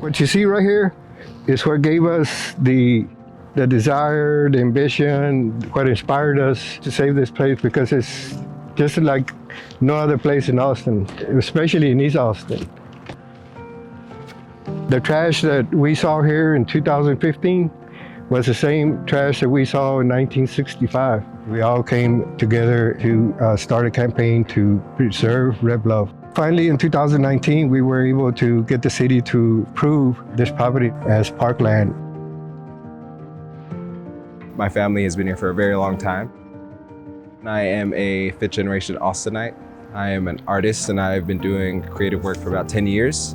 What you see right here is what gave us the desire, the ambition, what inspired us to save this place, because it's just like no other place in Austin, especially in East Austin. The trash that we saw here in 2015 was the same trash that we saw in 1965. We all came together to start a campaign to preserve Red Bluff. Finally, in 2019, we were able to get the city to approve this property as parkland. My family has been here for a very long time. I am a fifth generation Austinite. I am an artist and I've been doing creative work for about 10 years.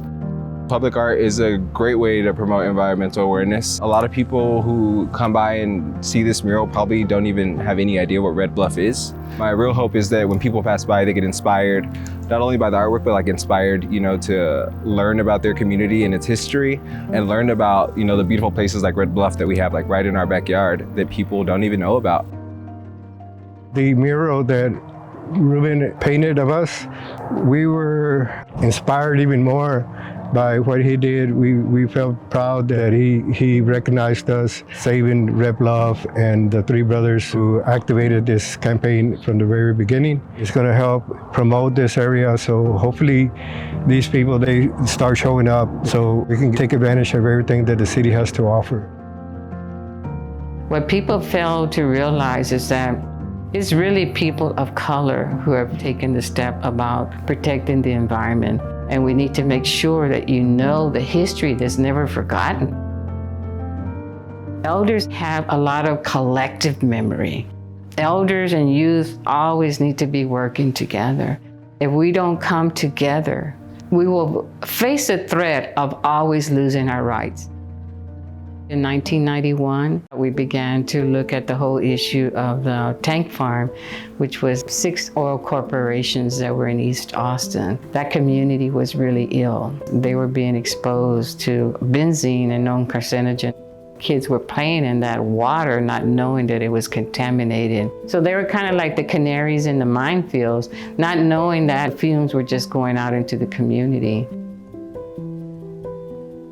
Public art is a great way to promote environmental awareness. A lot of people who come by and see this mural probably don't even have any idea what Red Bluff is. My real hope is that when people pass by, they get inspired, not only by the artwork, but like inspired, to learn about their community and its history, and learn about, the beautiful places like Red Bluff that we have like right in our backyard that people don't even know about. The mural that Ruben painted of us, we were inspired even more by what he did. We felt proud that he recognized us saving Red Bluff, and the three brothers who activated this campaign from the very beginning. It's going to help promote this area, so hopefully these people, they start showing up so we can take advantage of everything that the city has to offer. What people fail to realize is that it's really people of color who have taken the step about protecting the environment. And we need to make sure that you know the history that's never forgotten. Elders have a lot of collective memory. Elders and youth always need to be working together. If we don't come together, we will face the threat of always losing our rights. In 1991, we began to look at the whole issue of the tank farm, which was 6 oil corporations that were in East Austin. That community was really ill. They were being exposed to benzene, a known carcinogen. Kids were playing in that water, not knowing that it was contaminated. So they were kind of like the canaries in the minefields, not knowing that fumes were just going out into the community.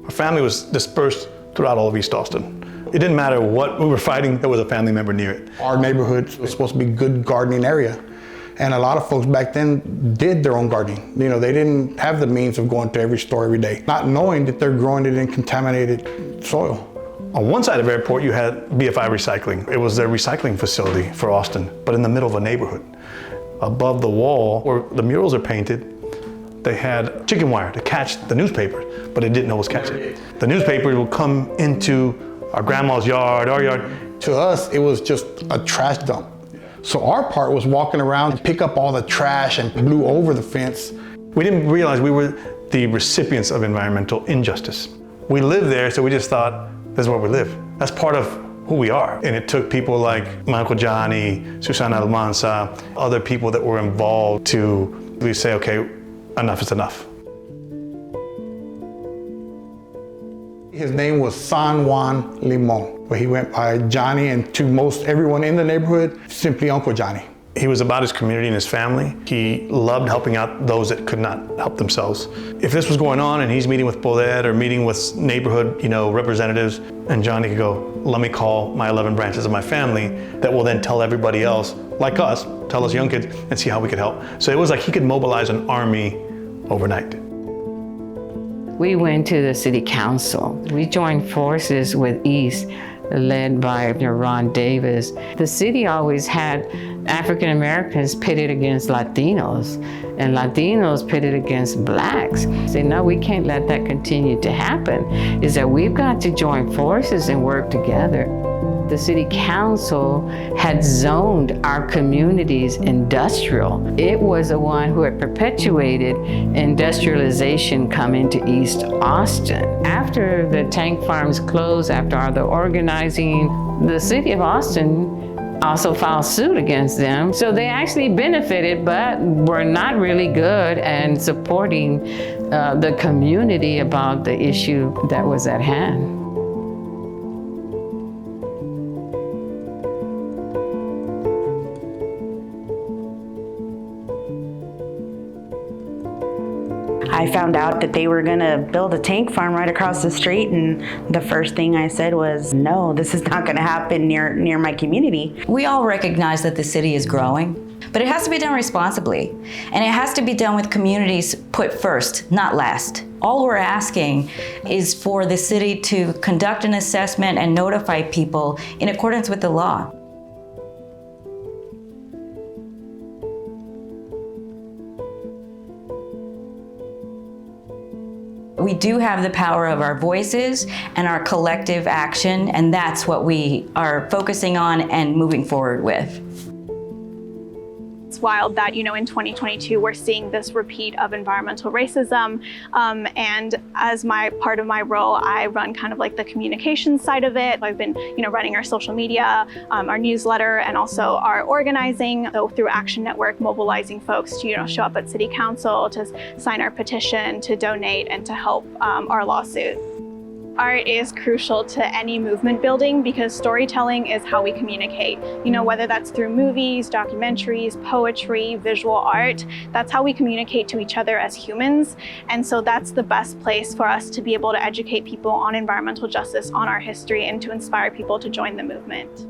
Our family was dispersed throughout all of East Austin. It didn't matter what we were fighting, there was a family member near it. Our neighborhood was supposed to be a good gardening area. And a lot of folks back then did their own gardening. They didn't have the means of going to every store every day, not knowing that they're growing it in contaminated soil. On one side of the airport, you had BFI Recycling. It was their recycling facility for Austin, but in the middle of a neighborhood. Above the wall where the murals are painted, they had chicken wire to catch the newspaper, but they didn't know what was catching it. The newspaper would come into our grandma's yard, our yard. To us, it was just a trash dump. So our part was walking around and pick up all the trash and blew over the fence. We didn't realize we were the recipients of environmental injustice. We lived there, so we just thought, this is where we live. That's part of who we are. And it took people like my Uncle Johnny, Susana Almanza, other people that were involved to really say, okay, enough is enough. His name was San Juan Limon, but he went by Johnny, and to most everyone in the neighborhood, simply Uncle Johnny. He was about his community and his family. He loved helping out those that could not help themselves. If this was going on and he's meeting with Poder or meeting with neighborhood, representatives, and Johnny could go, let me call my 11 branches of my family that will then tell everybody else, like us, tell us young kids, and see how we could help. So it was like he could mobilize an army overnight. We went to the city council. We joined forces with East, led by Ron Davis. The city always had African Americans pitted against Latinos, and Latinos pitted against blacks. Say, no, we can't let that continue to happen. Is that we've got to join forces and work together. The city council had zoned our communities industrial. It was the one who had perpetuated industrialization coming to East Austin. After the tank farms closed, after all the organizing, the city of Austin also filed suit against them. So they actually benefited, but were not really good and supporting the community about the issue that was at hand. I found out that they were gonna build a tank farm right across the street, and the first thing I said was, no, this is not gonna happen near my community. We all recognize that the city is growing, but it has to be done responsibly. And it has to be done with communities put first, not last. All we're asking is for the city to conduct an assessment and notify people in accordance with the law. We do have the power of our voices and our collective action, and that's what we are focusing on and moving forward with. It's wild that, in 2022, we're seeing this repeat of environmental racism. And as part of my role, I run kind of like the communication side of it. I've been, running our social media, our newsletter, and also our organizing. So through Action Network, mobilizing folks to, show up at City Council, to sign our petition, to donate, and to help our lawsuit. Art is crucial to any movement building because storytelling is how we communicate. Whether that's through movies, documentaries, poetry, visual art, that's how we communicate to each other as humans. And so that's the best place for us to be able to educate people on environmental justice, on our history, and to inspire people to join the movement.